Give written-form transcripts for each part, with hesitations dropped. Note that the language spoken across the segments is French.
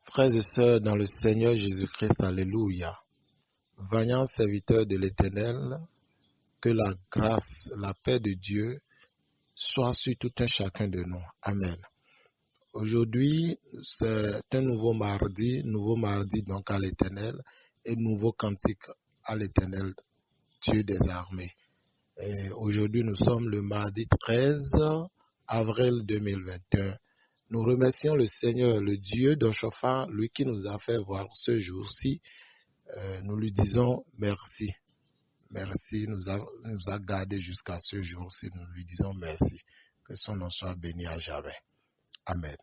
Frères et sœurs dans le Seigneur Jésus-Christ, alléluia. Vaillants serviteurs de l'Éternel, que la grâce, la paix de Dieu soit sur tout un chacun de nous. Amen. Aujourd'hui, c'est un nouveau mardi donc à l'Éternel et nouveau cantique à l'Éternel, Dieu des armées. Et aujourd'hui, nous sommes le mardi 13 avril 2021. Nous remercions le Seigneur, le Dieu d'un chauffard, lui qui nous a fait voir ce jour-ci. Nous lui disons merci. Merci, nous a gardés jusqu'à ce jour-ci. Nous lui disons merci. Que son nom soit béni à jamais. Amen.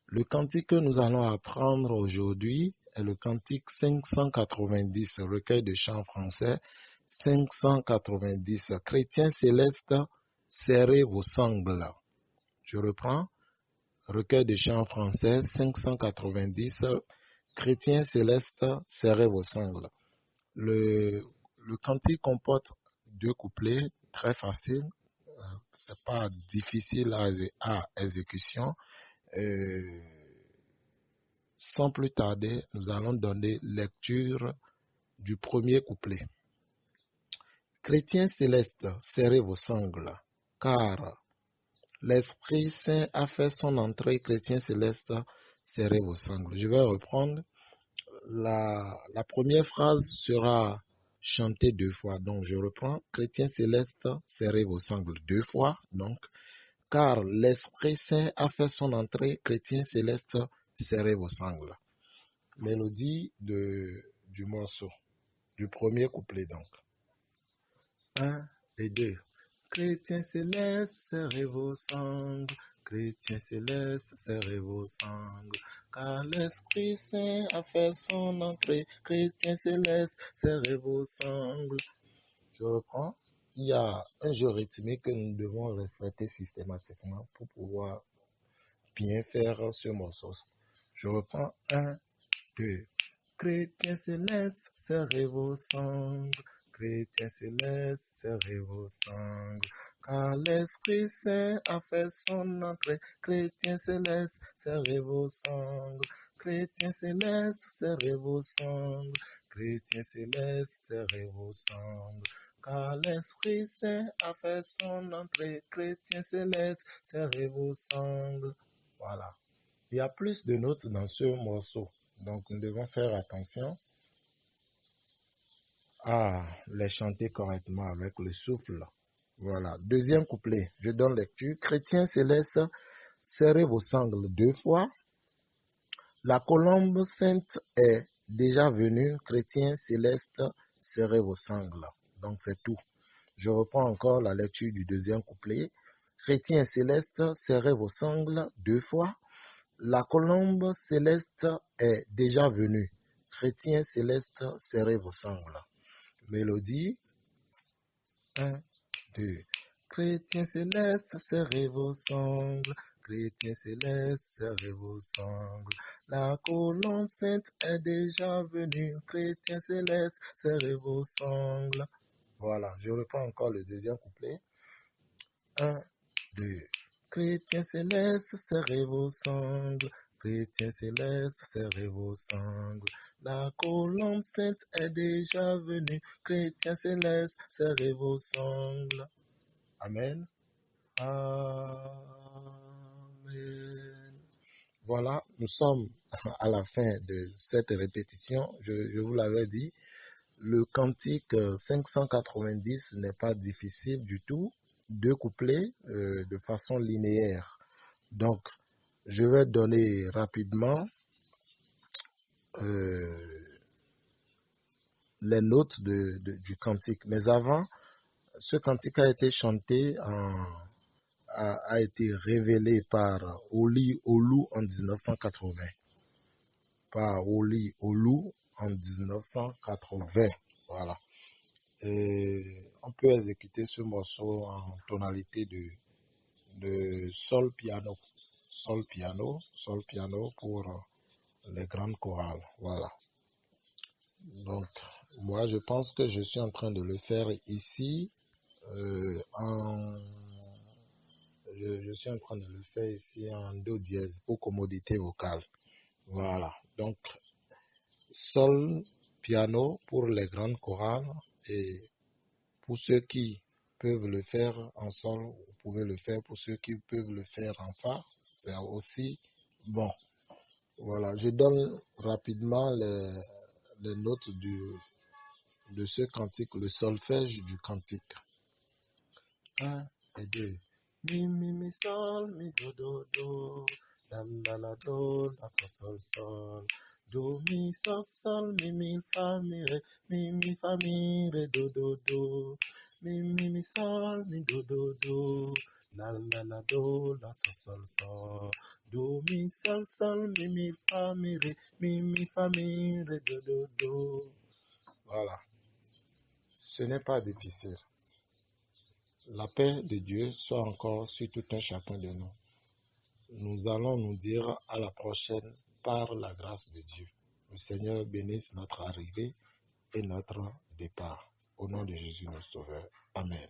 Le cantique que nous allons apprendre aujourd'hui est le cantique 590, recueil de chants français 590. Chrétiens célestes, serrez vos sangles. Je reprends. Recueil de chants français 590. Chrétiens célestes, serrez vos sangles. Le cantique comporte 2 couplets très faciles. C'est pas difficile à exécution. Sans plus tarder, nous allons donner lecture du premier couplet. Chrétiens célestes, serrez vos sangles, car l'Esprit Saint a fait son entrée. Chrétiens célestes, serrez vos sangles. Je vais reprendre. La première phrase sera chantée 2 fois. Donc, je reprends. Chrétiens célestes, serrez vos sangles 2 fois. Donc, car l'Esprit Saint a fait son entrée. Chrétiens célestes, serrez vos sangles. Mélodie du morceau, du premier couplet donc. 1 et 2. Chrétiens célestes, serrez vos sangles. Chrétiens célestes, serrez vos sangles. Car l'Esprit Saint a fait son entrée. Chrétiens célestes, serrez vos sangles. Je reprends. Il y a un jeu rythmique que nous devons respecter systématiquement pour pouvoir bien faire ce morceau. Je reprends. 1, 2. Chrétiens célestes, serrez vos sangles. Chrétiens célestes, serrez vos sangles. Car l'Esprit Saint a fait son entrée. Chrétiens célestes, serrez vos sangles. Chrétiens célestes, serrez vos sangles. Chrétiens célestes, serrez vos sangles. Car l'Esprit Saint a fait son entrée. Chrétiens célestes, serrez vos sangles. Voilà. Il y a plus de notes dans ce morceau. Donc, nous devons faire attention à les chanter correctement avec le souffle. Voilà. Deuxième couplet. Je donne lecture. Chrétiens célestes, serrez vos sangles 2 fois. La colombe sainte est déjà venue. Chrétiens célestes, serrez vos sangles. Donc, c'est tout. Je reprends encore la lecture du deuxième couplet. Chrétiens célestes, serrez vos sangles 2 fois. La colombe céleste est déjà venue. Chrétiens célestes, serrez vos sangles. Mélodie. 1, 2. Chrétiens célestes, serrez vos sangles. Chrétiens célestes, serrez vos sangles. La colombe sainte est déjà venue. Chrétiens célestes, serrez vos sangles. Voilà, je reprends encore le deuxième couplet. 1, 2. Chrétiens célestes, serrez vos sangles. Chrétiens célestes, serrez vos sangles. La colombe sainte est déjà venue. Chrétiens célestes, serrez vos sangles. Amen. Amen. Voilà, nous sommes à la fin de cette répétition. Je vous l'avais dit, le cantique 590 n'est pas difficile du tout. 2 couplets de façon linéaire. Donc, je vais donner rapidement les notes du cantique. Mais avant, ce cantique a été chanté, a été révélé par Oli Olu en 1980. Par Oli Olu en 1980. Voilà. Et on peut exécuter ce morceau en tonalité de sol piano pour les grandes chorales. Voilà. Donc, moi, je pense que je suis en train de le faire ici. Je suis en train de le faire ici en do dièse pour commodité vocale. Voilà. Donc, sol, piano pour les grandes chorales et pour ceux qui peuvent le faire en sol, vous pouvez le faire. Pour ceux qui peuvent le faire en fa, c'est aussi bon. Voilà, je donne rapidement les notes de ce cantique, le solfège du cantique. 1 et 2. Mi, sol, mi, do, la, do, la, sol. Do, mi, sol, mi, fa, mi, ré, do. Mi, sol, mi, do. La, do, la, sol. Do, mi, sol, mi, fa, ré, do. Voilà. Ce n'est pas difficile. La paix de Dieu soit encore sur tout un chacun de nous. Nous allons nous dire à la prochaine par la grâce de Dieu. Le Seigneur bénisse notre arrivée et notre départ. Au nom de Jésus notre Sauveur. Amen.